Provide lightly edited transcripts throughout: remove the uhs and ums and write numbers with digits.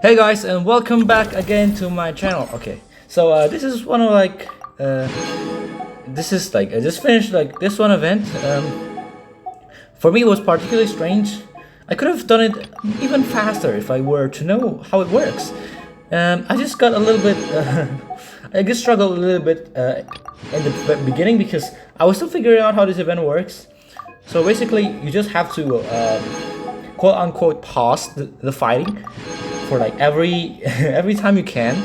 Hey guys, and welcome back again to my channel. Okay, so this is one of this is like I just finished like this one event. For me, it was particularly strange. I could have done it even faster if I were to know how it works. I just got a little bit. I just struggled a little bit in the beginning because I was still figuring out how this event works. So basically, you just have to quote unquote pause the fighting for like every time you can,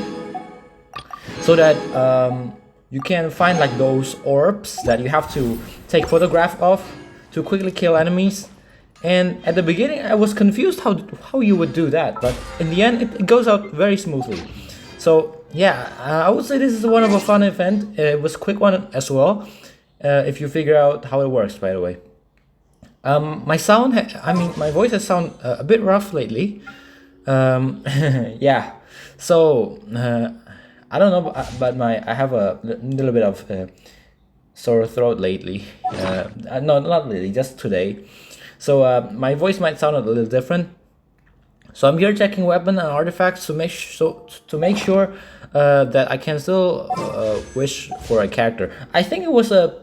so that you can find like those orbs that you have to take photograph of to quickly kill enemies. And at the beginning I was confused how you would do that, but in the end it goes out very smoothly. So yeah, I would say this is one of a fun event. It was a quick one as well, if you figure out how it works, by the way. My voice has sound a bit rough lately. Yeah, so I don't know, but I have a little bit of sore throat lately. No, not lately, just today. So my voice might sound a little different. So I'm here checking weapon and artifacts to make sure that I can still wish for a character. I think it was an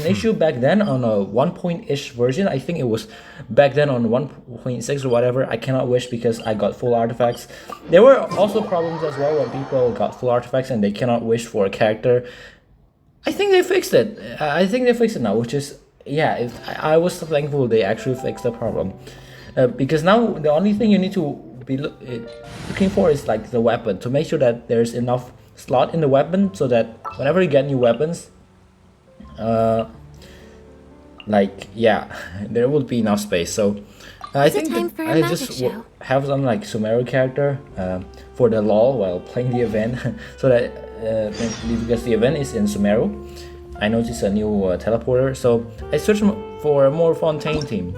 issue back then on a 1-point-ish version. I think it was back then on 1.6 or whatever. I cannot wish because I got full artifacts. There were also problems as well where people got full artifacts and they cannot wish for a character. I think they fixed it. I think they fixed it now, which is, yeah, I was thankful they actually fixed the problem. Because now the only thing you need to be looking for is like the weapon, to make sure that there's enough slot in the weapon so that whenever you get new weapons, like, yeah, there will be enough space. So I think I just have some like Sumeru character for the lol while playing the event so that because the event is in Sumeru, I noticed a new teleporter, so I searched for a more fontaine team.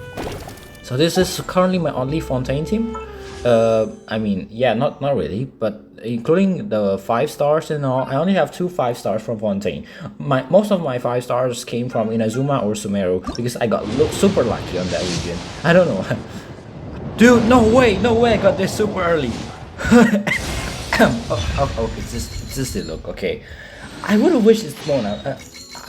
So this is currently my only fontaine team. I mean, yeah, not really, but including the 5 stars and all, I only have 2 5 stars from fontaine. Most of my 5 stars came from Inazuma or Sumeru because I got super lucky on that region. I don't know. Dude, no way, I got this super early. It's just the look, okay. I would have wished it's Mona.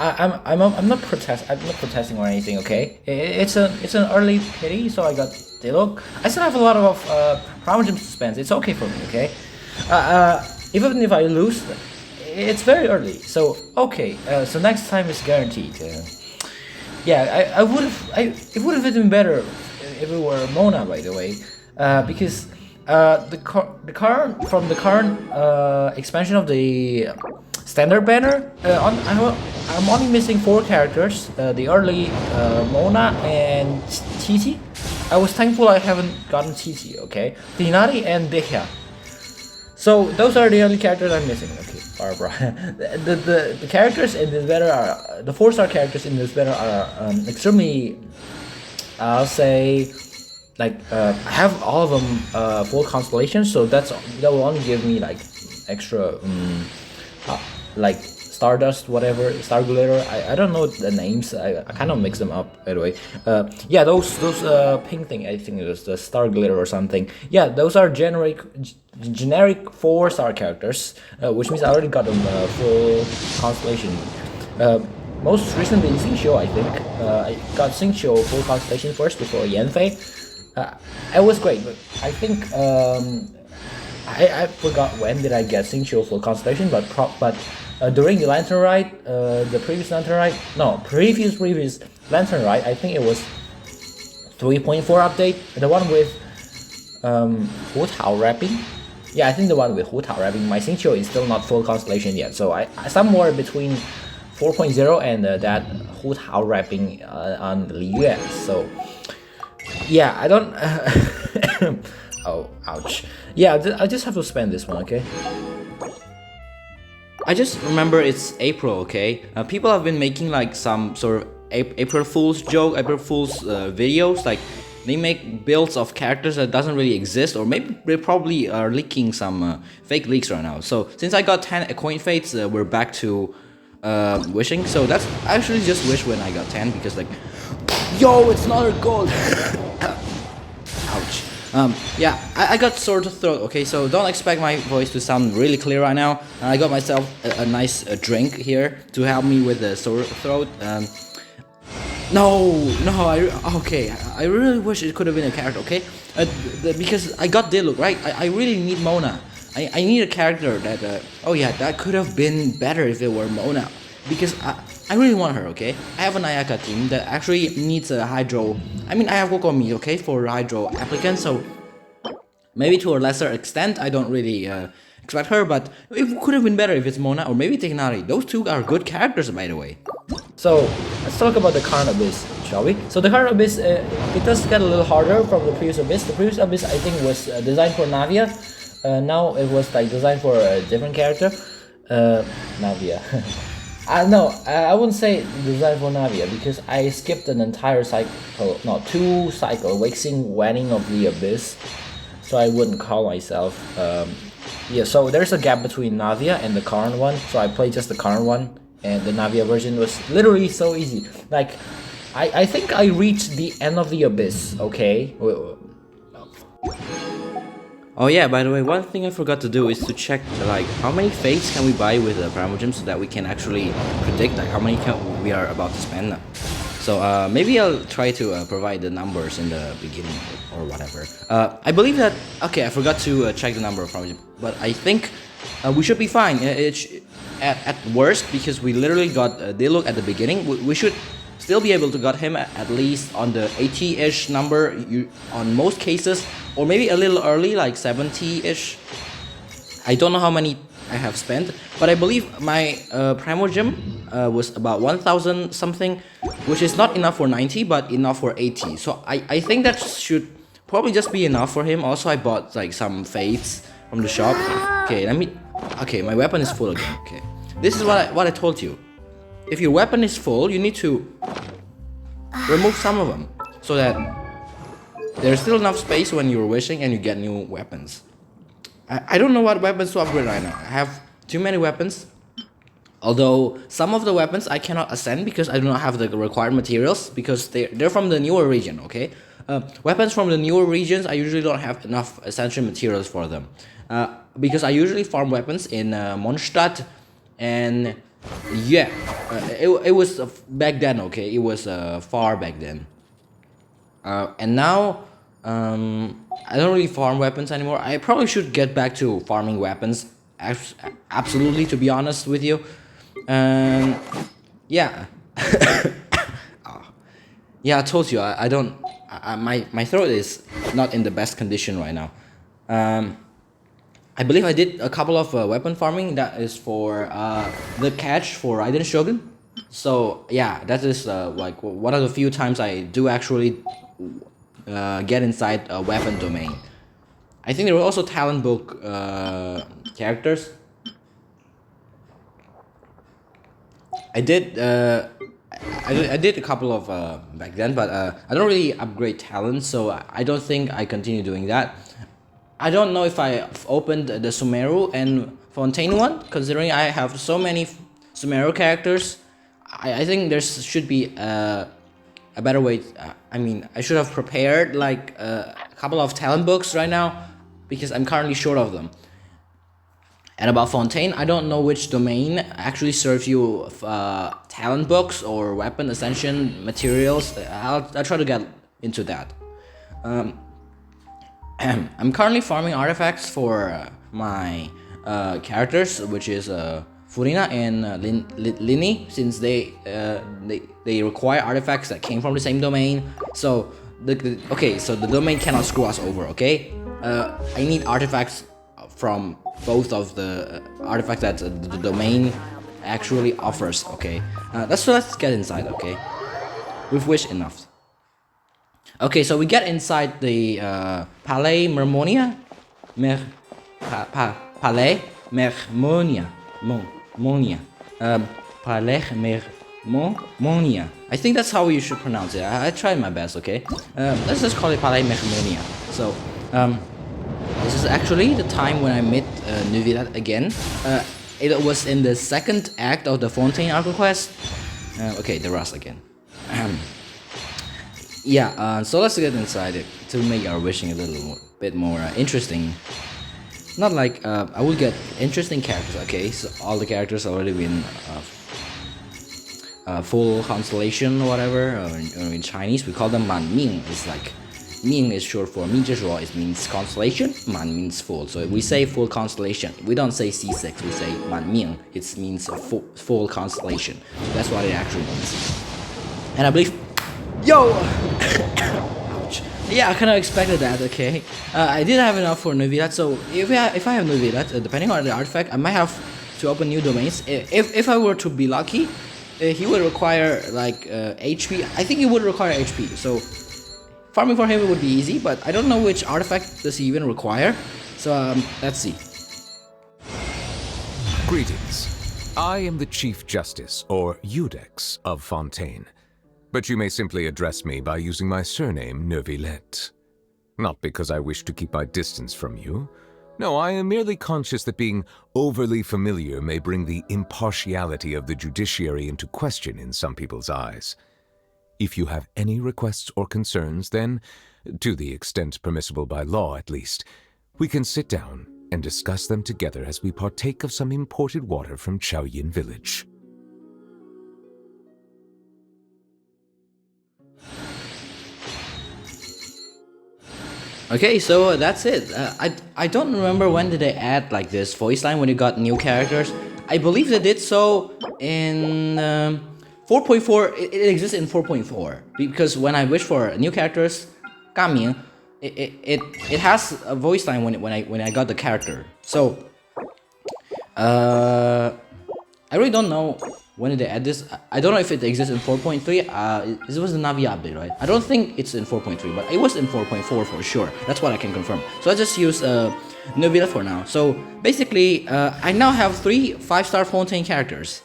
I'm not protesting or anything, okay? It's an early pity, so I got the look. I still have a lot of Prime Gem suspense. It's okay for me, okay? Even if I lose, it's very early. So okay, so next time is guaranteed. Yeah, it would have been better if it were Mona, by the way, because the current expansion of the standard banner, I'm only missing 4 characters, the early Mona and Titi. I was thankful I haven't gotten Titi, okay? Tinari and Dehya. So those are the only characters I'm missing. Okay, Barbara. the characters in this banner are, the 4-star characters in this banner are extremely, I'll say, like, I have all of them full constellations, so that will only give me like extra like Stardust, whatever, Star Glitter. I don't know the names. I kind of mix them up, by the way. Yeah, those pink thing. I think it was the Star Glitter or something. Yeah, those are generic 4-star characters, which means I already got them full constellation. Most recently, Xingqiu, I think. I got Xingqiu full constellation first before Yanfei. It was great, but I think I forgot when did I get Xingqiu full constellation, but during the Lantern Ride, the previous Lantern Ride, no, previous Lantern Ride, I think it was 3.4 update, the one with Hu Tao wrapping. Yeah, I think the one with Hu Tao wrapping. My Xingqiu is still not full constellation yet, so I somewhere between 4.0 and that Hu Tao wrapping on Liyue. So yeah, I don't. Oh, ouch. Yeah, I just have to spend this one, okay? I just remember it's April, okay? People have been making like some sort of April Fool's joke, April Fool's videos. Like, they make builds of characters that doesn't really exist, or maybe they probably are leaking some fake leaks right now. So since I got 10 coin fates, we're back to wishing. So that's actually just wish when I got 10, because like, yo, it's another gold. Ouch. Yeah, I got sore throat, okay, so don't expect my voice to sound really clear right now. I got myself a nice drink here to help me with the sore throat. No, okay, I really wish it could have been a character, okay? Because I got Diluc, right? I really need Mona. I need a character that, oh yeah, that could have been better if it were Mona. Because I really want her, okay? I have an Ayaka team that actually needs a Hydro. I mean, I have Kokomi, okay, for Hydro applicants, so maybe to a lesser extent, I don't really expect her, but it could have been better if it's Mona or maybe Tignari. Those two are good characters, by the way. So, let's talk about the current Abyss, shall we? So the current Abyss, it does get a little harder from the previous Abyss. The previous Abyss, I think, was designed for Navia. Now it was like designed for a different character. Navia. I wouldn't say designed for Navia because I skipped an entire cycle, no, 2 cycles, waxing, waning of the Abyss. So I wouldn't call myself, yeah, so there's a gap between Navia and the current one. So I played just the current one. And the Navia version was literally so easy. Like, I think I reached the end of the Abyss, okay? Oh yeah, by the way, one thing I forgot to do is to check, like, how many fates can we buy with the Primogem so that we can actually predict, like, how many we are about to spend. So, maybe I'll try to provide the numbers in the beginning or whatever. I believe that, okay, I forgot to check the number of Primogem, but I think we should be fine. At worst, because we literally got Diluc at the beginning, we should still be able to get him at least on the 80-ish number on most cases, or maybe a little early, like 70-ish. I don't know how many I have spent, but I believe my Primogem was about 1000 something, which is not enough for 90, but enough for 80. So I think that should probably just be enough for him. Also, I bought like some fates from the shop. Okay, my weapon is full again. Okay, this is what I told you. If your weapon is full, you need to remove some of them so that there's still enough space when you're wishing and you get new weapons. I don't know what weapons to upgrade right now. I have too many weapons. Although some of the weapons I cannot ascend because I do not have the required materials because they're from the newer region. Okay, weapons from the newer regions I usually don't have enough essential materials for them. Because I usually farm weapons in Mondstadt, and yeah, it was back then, okay, it was far back then. And now, I don't really farm weapons anymore. I probably should get back to farming weapons, absolutely, to be honest with you. Yeah. Yeah, I told you, I don't, my throat is not in the best condition right now. I believe I did a couple of weapon farming. That is for the catch for Raiden Shogun. So yeah, that is like one of the few times I do actually get inside a weapon domain. I think there were also talent book characters. I did a couple of back then, but I don't really upgrade talent, so I don't think I continue doing that. I don't know if I opened the Sumeru and Fontaine one, considering I have so many Sumeru characters. I think there should be a better way. I mean, I should have prepared like a couple of talent books right now, because I'm currently short of them. And about Fontaine, I don't know which domain actually serves you talent books or weapon ascension materials. I'll try to get into that. I'm currently farming artifacts for my characters, which is Furina and Lyney, since they require artifacts that came from the same domain. So so the domain cannot screw us over. Okay, I need artifacts from both of the artifacts that the domain actually offers. Okay, let's get inside. Okay, we've wished enough. Okay, so we get inside the Palais Mermonia, Palais Mermonia, Palais Mermonia. I think that's how you should pronounce it. I tried my best. Okay, let's just call it Palais Mermonia. So, this is actually the time when I met Neuvillette again. It was in the second act of the Fontaine arc quest. Okay, the Rust again. Yeah, so let's get inside it. to make our wishing a little bit more interesting. Not like I will get interesting characters. Okay, so all the characters already been full constellation or whatever. Or in Chinese we call them man ming. It's like Ming is short for 明之说, it means constellation, Man means full. So we say full constellation. We don't say C6, we say Man Ming. It means a full constellation. So that's what it actually means. And I believe... Yo! Ouch. Yeah, I kind of expected that, okay. I did have enough for Neuvillette, so if I have Neuvillette, depending on the artifact, I might have to open new domains. If I were to be lucky, he would require like HP. I think he would require HP, so... Farming for him would be easy, but I don't know which artifact does he even require. So let's see. Greetings. I am the Chief Justice, or Iudex, of Fontaine. But you may simply address me by using my surname, Neuvillette. Not because I wish to keep my distance from you. No, I am merely conscious that being overly familiar may bring the impartiality of the judiciary into question in some people's eyes. If you have any requests or concerns, then, to the extent permissible by law at least, we can sit down and discuss them together as we partake of some imported water from Chaoyin village. Okay, so that's it. I don't remember when did they add like this voice line when you got new characters. I believe they did so in... 4.4, it exists in 4.4 because when I wish for new characters, Gaming, it has a voice line when I got the character. So I really don't know when did they add this. I don't know if it exists in 4.3. It was the Navi update, right? I don't think it's in 4.3, but it was in 4.4 for sure. That's what I can confirm. So I just use Neuvillette for now. So basically, I now have 3 5-star Fontaine characters.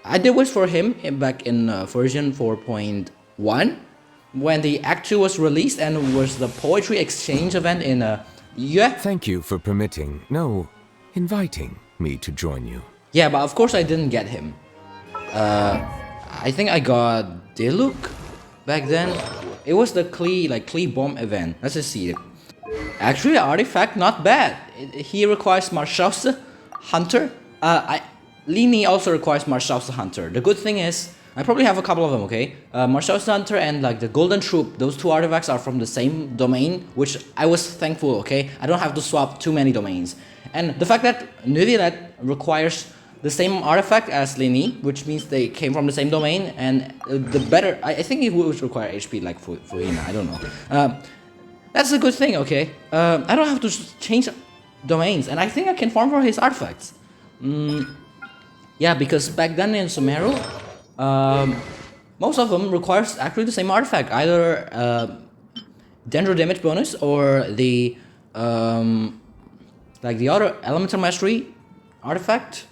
I did wish for him back in version 4.1 when the Act 2 was released and was the poetry exchange event in yeah. Thank you for inviting me to join you. Yeah, but of course I didn't get him. I think I got Diluc back then. It was the Klee bomb event. Let's just see it. Actually, artifact not bad. He requires Marshall's Hunter. Lyney also requires Marshall's Hunter. The good thing is, I probably have a couple of them, okay? Marshall's Hunter and like the Golden Troop, those 2 artifacts are from the same domain, which I was thankful, okay? I don't have to swap too many domains. And the fact that Neuvillette requires the same artifact as Lyney, which means they came from the same domain, and the better, I think it would require HP like Furina, I don't know. That's a good thing, okay? I don't have to change domains, and I think I can farm for his artifacts. Yeah, because back then in Sumeru, most of them requires actually the same artifact, either Dendro damage bonus or the like the other Elemental Mastery artifact.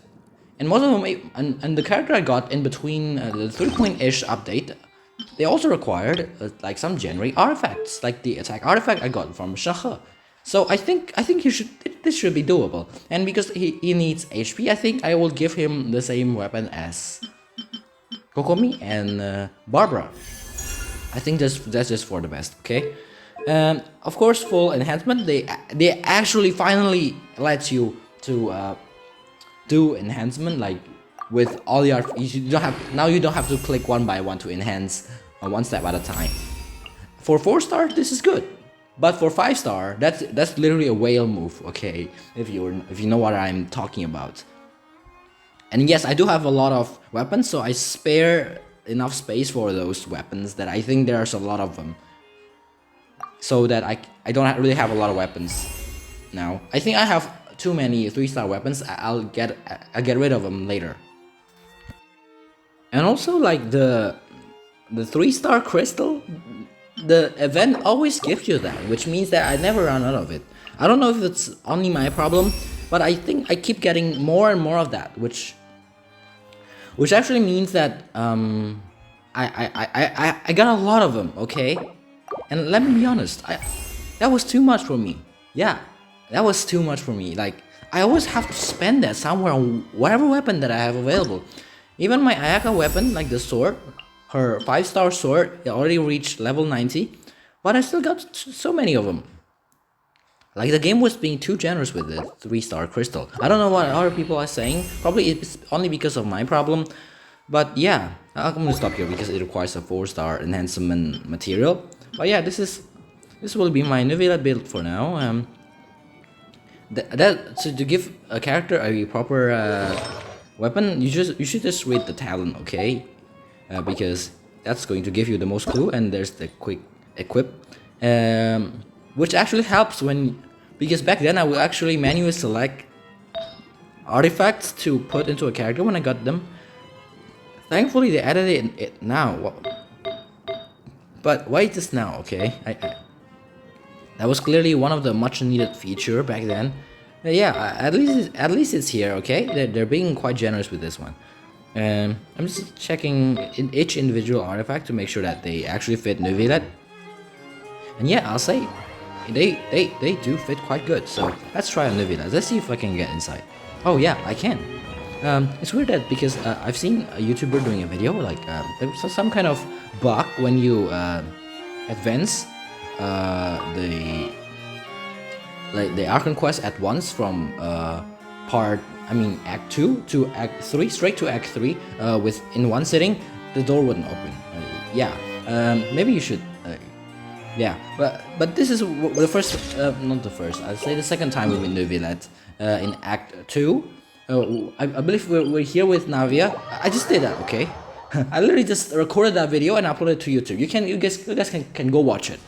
And most of them, and the character I got in between the 3-point-ish update, they also required like some generic artifacts, like the attack artifact I got from Shahe. So I think this should be doable. And because he needs HP, I think I will give him the same weapon as Kokomi and Barbara. I think that's just for the best, okay? Of course, full enhancement. They actually finally let you to do enhancement like with all your. You don't have to click one by one to enhance one step at a time. For 4-star, this is good. But for 5-star, that's literally a whale move, okay? If you know what I'm talking about. And yes, I do have a lot of weapons, so I spare enough space for those weapons that I think there's a lot of them. So that I don't really have a lot of weapons now. I think I have too many 3-star weapons. I'll get rid of them later. And also like the 3-star crystal, the event always gives you that, which means that I never run out of it. I don't know if it's only my problem, but I think I keep getting more and more of that, which actually means that I got a lot of them, okay? And let me be honest, that was too much for me. Yeah, that was too much for me. Like, I always have to spend that somewhere on whatever weapon that I have available. Even my Ayaka weapon, like the sword, her 5-star sword, it already reached level 90. but I still got so many of them. Like, the game was being too generous with the 3-star crystal. I don't know what other people are saying. Probably it's only because of my problem. But yeah, I'm gonna stop here because it requires a 4-star enhancement material. But yeah, this will be my Neuvillette build for now. So to give a character a proper weapon, you should just read the talent, okay? Because that's going to give you the most clue. And there's the quick equip, which actually helps because back then I would actually manually select artifacts to put into a character when I got them. Thankfully they added it now. But why just now? Okay, that was clearly one of the much needed feature back then. Yeah, at least it's here. Okay, they're being quite generous with this one. I'm just checking in each individual artifact to make sure that they actually fit Neuvillette. And yeah, I'll say they do fit quite good. So let's try on Neuvillette. Let's see if I can get inside. Oh yeah, I can. It's weird that because I've seen a YouTuber doing a video like there was some kind of bug when you advance the Archon quest at once from Act 2 to Act 3, straight to Act 3 in one sitting, the door wouldn't open. Maybe you should. Yeah, but this is the first, not the first. I'd say the second time we've been Neuvillette in Act 2. I believe we're here with Navia. I just did that, okay? I literally just recorded that video and uploaded it to YouTube. You guys can go watch it.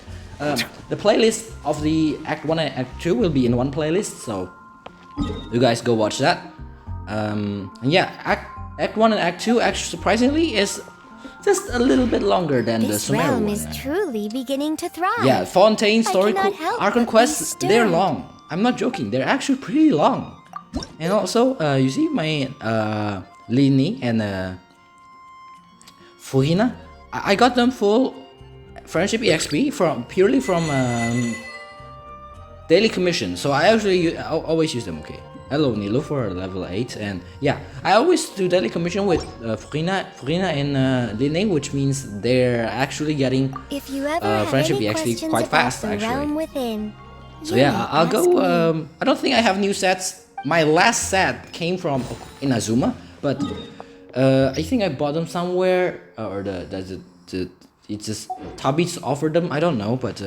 The playlist of the Act 1 and Act 2 will be in one playlist, so you guys go watch that. And yeah, Act 1 and Act 2 actually surprisingly is just a little bit longer than the Sumeru one. This realm is truly beginning to thrive. Yeah, Fontaine story Archon quests, they're long. I'm not joking, they're actually pretty long. And also, you see my Lyney and Furina, I got them full friendship EXP purely from daily commission. So I actually always use them. Okay, hello Nilou for level 8, and yeah, I always do daily commission with Furina and Lyney, which means they're actually getting friendship EXP quite fast actually. So yeah, I'll go. I don't think I have new sets. My last set came from Inazuma, but I think I bought them somewhere, or it's just Tabits offered them. I don't know, but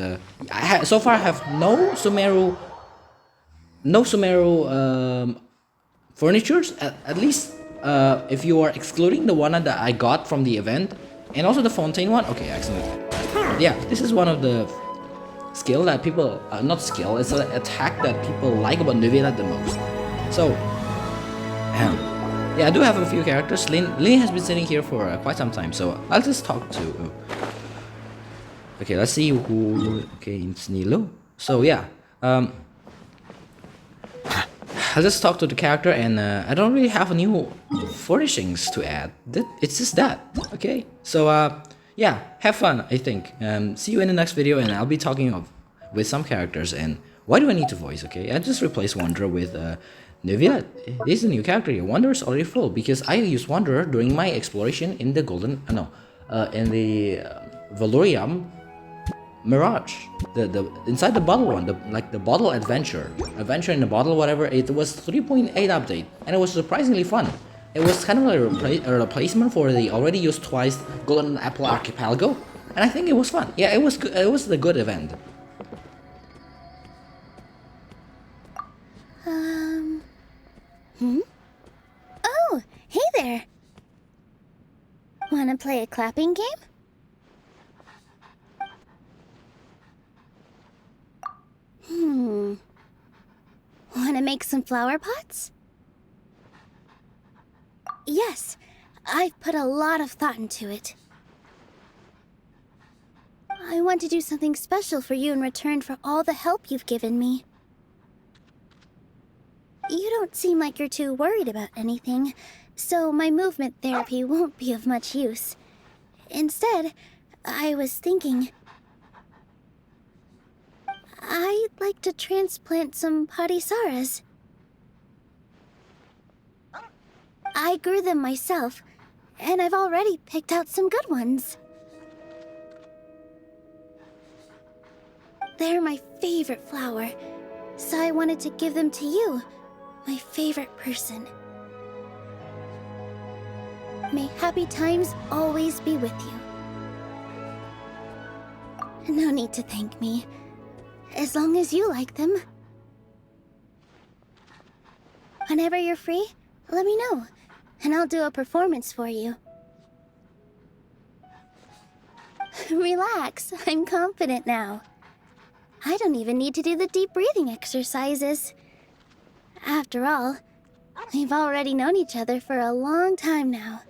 so far I have no Sumeru furnitures. At least if you are excluding the one that I got from the event, and also the Fontaine one. Okay, excellent. Yeah, this is one of the skill that people not skill. It's an attack that people like about Neuvillette the most. So, yeah, I do have a few characters. Lyney has been sitting here for quite some time, so I'll just talk to. Okay, let's see who. Okay, it's Nilou. So yeah, I'll just talk to the character, and I don't really have new furnishings to add. It's just that. Okay, so yeah, have fun. I think. See you in the next video, and I'll be talking with some characters. And why do I need to voice? Okay, I just replaced Wanderer with Neuvillette. This is a new character here. Wanderer is already full because I used Wanderer during my exploration in the in the Valorium Mirage, the inside the bottle one, the bottle adventure in the bottle, whatever. It was 3.8 update, and it was surprisingly fun. It was kind of like a replacement for the already used twice Golden Apple Archipelago, and I think it was fun. Yeah, it was good. It was the good event. Oh, hey there. Wanna play a clapping game? Wanna make some flower pots? Yes, I've put a lot of thought into it. I want to do something special for you in return for all the help you've given me. You don't seem like you're too worried about anything, so my movement therapy won't be of much use. Instead, I was thinking I'd like to transplant some Padisaras. I grew them myself, and I've already picked out some good ones. They're my favorite flower, so I wanted to give them to you, my favorite person. May happy times always be with you. No need to thank me, as long as you like them. Whenever you're free, let me know, and I'll do a performance for you. Relax, I'm confident now. I don't even need to do the deep breathing exercises. After all, we've already known each other for a long time now.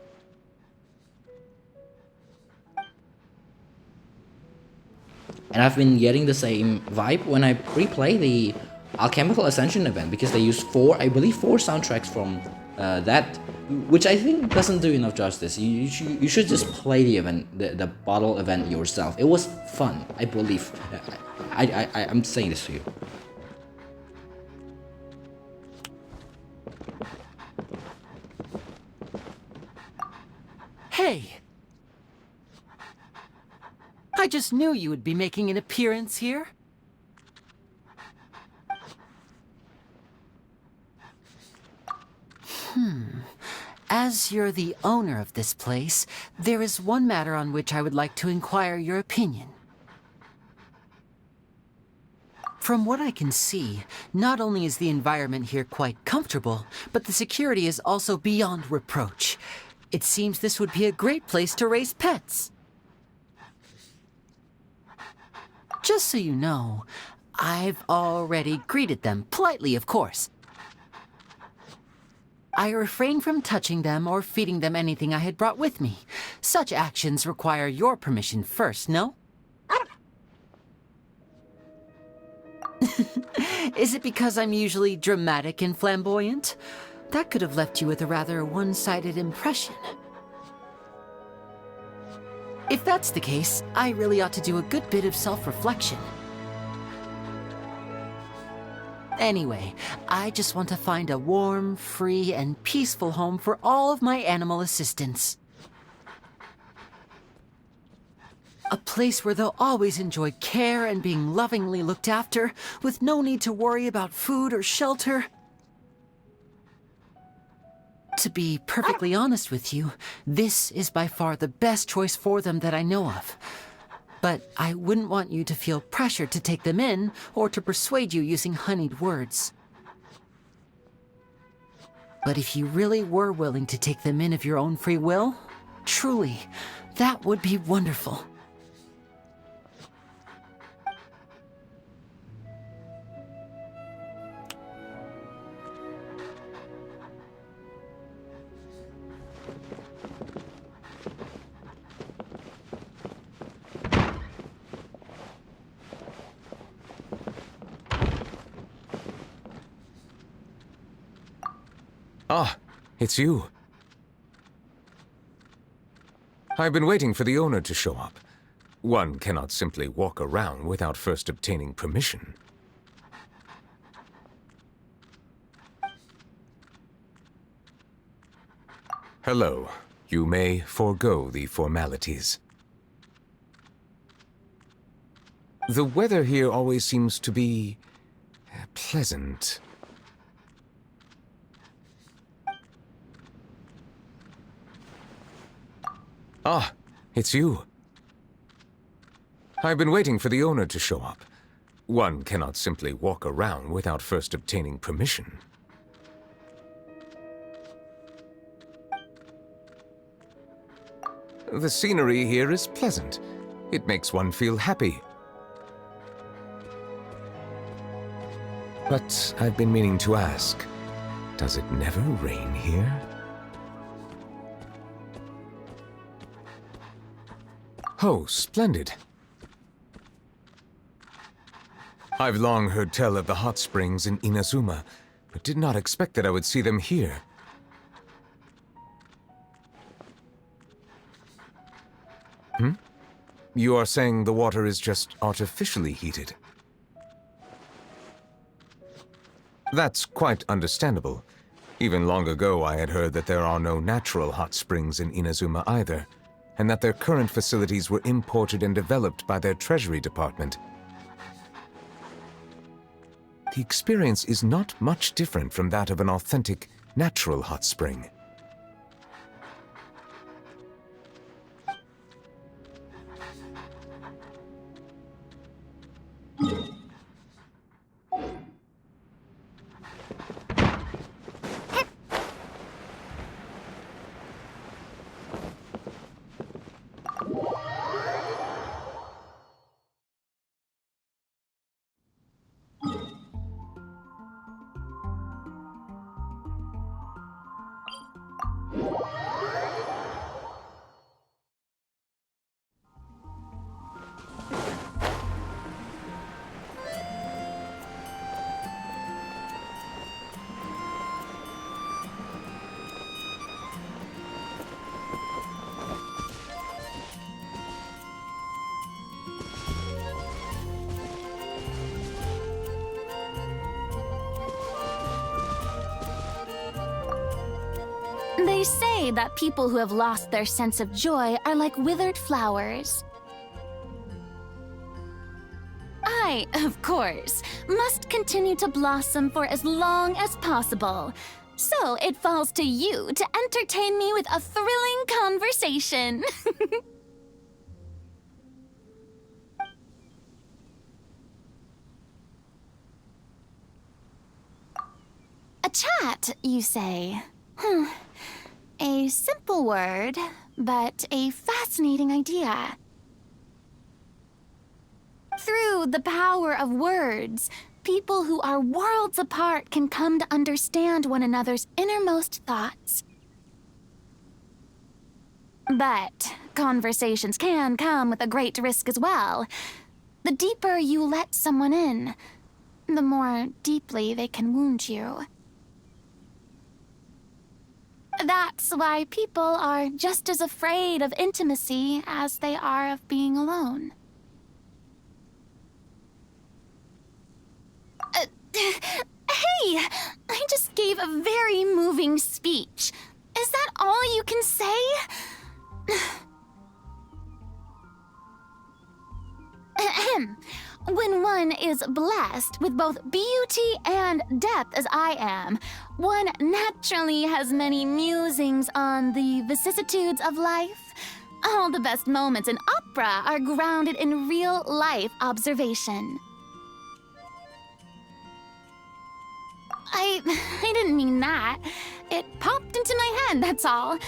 And I've been getting the same vibe when I replay the Alchemical Ascension event, because they use I believe four soundtracks from that, which I think doesn't do enough justice. You should just play the event, the bottle event yourself. It was fun, I believe. I'm saying this to you. Hey! I just knew you would be making an appearance here. As you're the owner of this place, there is one matter on which I would like to inquire your opinion. From what I can see, not only is the environment here quite comfortable, but the security is also beyond reproach. It seems this would be a great place to raise pets. Just so you know, I've already greeted them, politely of course. I refrained from touching them or feeding them anything I had brought with me. Such actions require your permission first, no? Is it because I'm usually dramatic and flamboyant? That could have left you with a rather one-sided impression. If that's the case, I really ought to do a good bit of self-reflection. Anyway, I just want to find a warm, free, and peaceful home for all of my animal assistants. A place where they'll always enjoy care and being lovingly looked after, with no need to worry about food or shelter. To be perfectly honest with you, this is by far the best choice for them that I know of. But I wouldn't want you to feel pressured to take them in, or to persuade you using honeyed words. But if you really were willing to take them in of your own free will, truly, that would be wonderful. Ah, it's you. I've been waiting for the owner to show up. One cannot simply walk around without first obtaining permission. Hello. You may forego the formalities. The weather here always seems to be pleasant. Ah, it's you. I've been waiting for the owner to show up. One cannot simply walk around without first obtaining permission. The scenery here is pleasant. It makes one feel happy. But I've been meaning to ask, does it never rain here? Oh, splendid. I've long heard tell of the hot springs in Inazuma, but did not expect that I would see them here. You are saying the water is just artificially heated? That's quite understandable. Even long ago I had heard that there are no natural hot springs in Inazuma either, and that their current facilities were imported and developed by their Treasury Department. the experience is not much different from that of an authentic, natural hot spring. They say that people who have lost their sense of joy are like withered flowers. I, of course, must continue to blossom for as long as possible. So it falls to you to entertain me with a thrilling conversation. A chat, you say? A simple word, but a fascinating idea. Through the power of words, people who are worlds apart can come to understand one another's innermost thoughts. But conversations can come with a great risk as well. The deeper you let someone in, the more deeply they can wound you. That's why people are just as afraid of intimacy as they are of being alone. Hey! I just gave a very moving speech. Is that all you can say? Ahem. When one is blessed with both beauty and depth as I am, one naturally has many musings on the vicissitudes of life. All the best moments in opera are grounded in real-life observation. I didn't mean that. It popped into my head, that's all.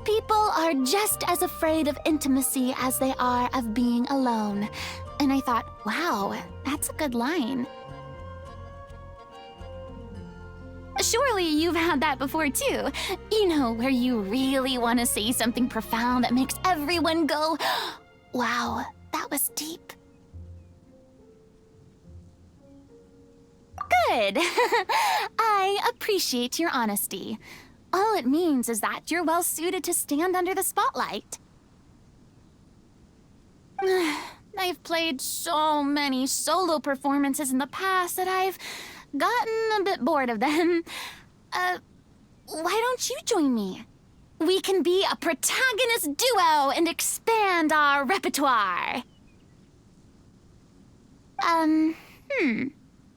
People are just as afraid of intimacy as they are of being alone. And I thought, wow, that's a good line. Surely you've had that before too. You know, where you really want to say something profound that makes everyone go, wow, that was deep. Good. I appreciate your honesty. All it means is that you're well suited to stand under the spotlight. I've played so many solo performances in the past that I've gotten a bit bored of them. Why don't you join me? We can be a protagonist duo and expand our repertoire.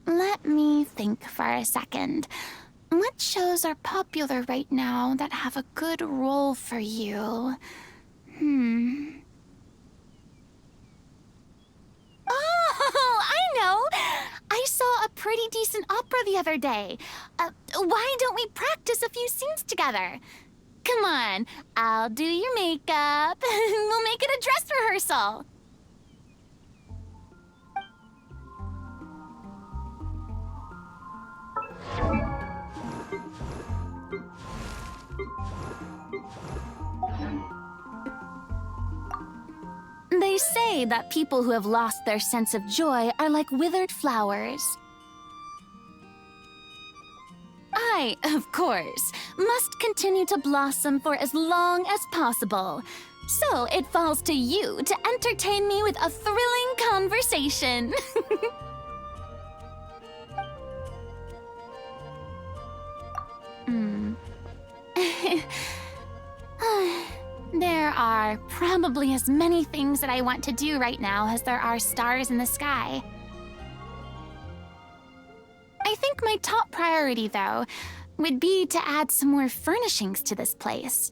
Let me think for a second. What shows are popular right now that have a good role for you? Oh, I know! I saw a pretty decent opera the other day. Why don't we practice a few scenes together? Come on, I'll do your makeup. We'll make it a dress rehearsal. They say that people who have lost their sense of joy are like withered flowers. I, of course, must continue to blossom for as long as possible. So it falls to you to entertain me with a thrilling conversation. There are probably as many things that I want to do right now as there are stars in the sky. My top priority, though, would be to add some more furnishings to this place.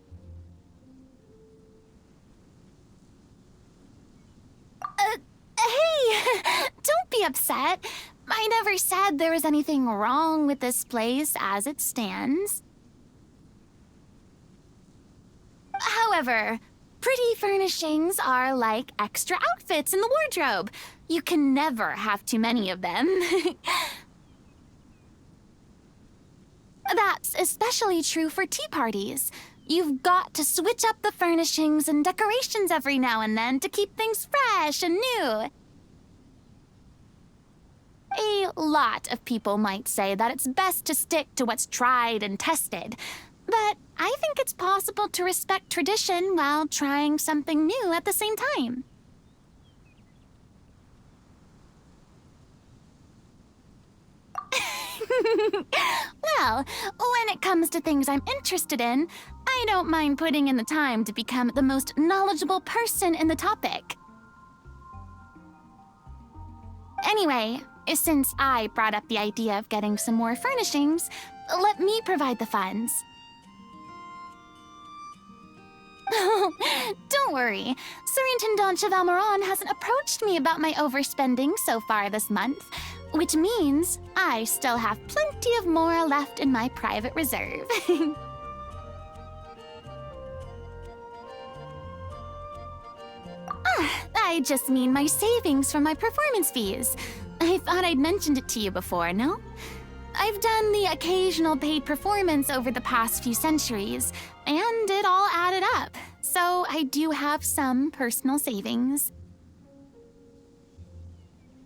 Hey, don't be upset. I never said there was anything wrong with this place as it stands. However, pretty furnishings are like extra outfits in the wardrobe. You can never have too many of them. That's especially true for tea parties. You've got to switch up the furnishings and decorations every now and then to keep things fresh and new. A lot of people might say that it's best to stick to what's tried and tested, but I think it's possible to respect tradition while trying something new at the same time. Well, when it comes to things I'm interested in, I don't mind putting in the time to become the most knowledgeable person in the topic. Anyway, since I brought up the idea of getting some more furnishings, let me provide the funds. Don't worry. Serenitea Pot hasn't approached me about my overspending so far this month, which means I still have plenty of more left in my private reserve. I just mean my savings from my performance fees. I thought I'd mentioned it to you before, no? I've done the occasional paid performance over the past few centuries, and it all added up. So I do have some personal savings.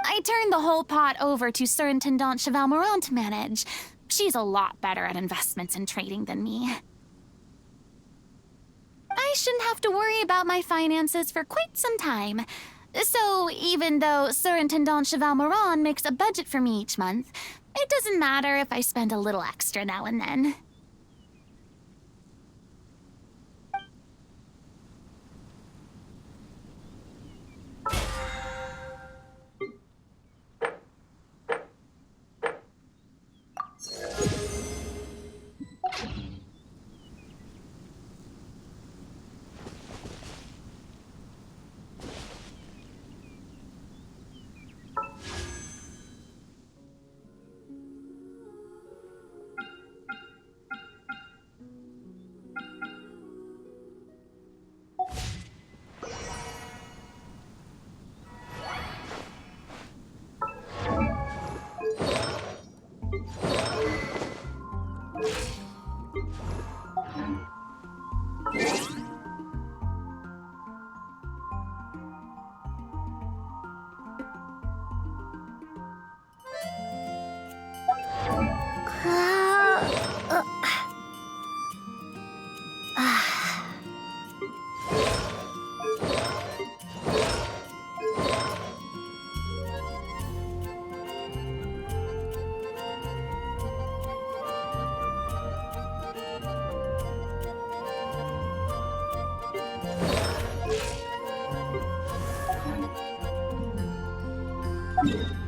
I turned the whole pot over to Serenitea Pot to manage. She's a lot better at investments and trading than me. I shouldn't have to worry about my finances for quite some time. So even though Serenitea Pot makes a budget for me each month, it doesn't matter if I spend a little extra now and then. you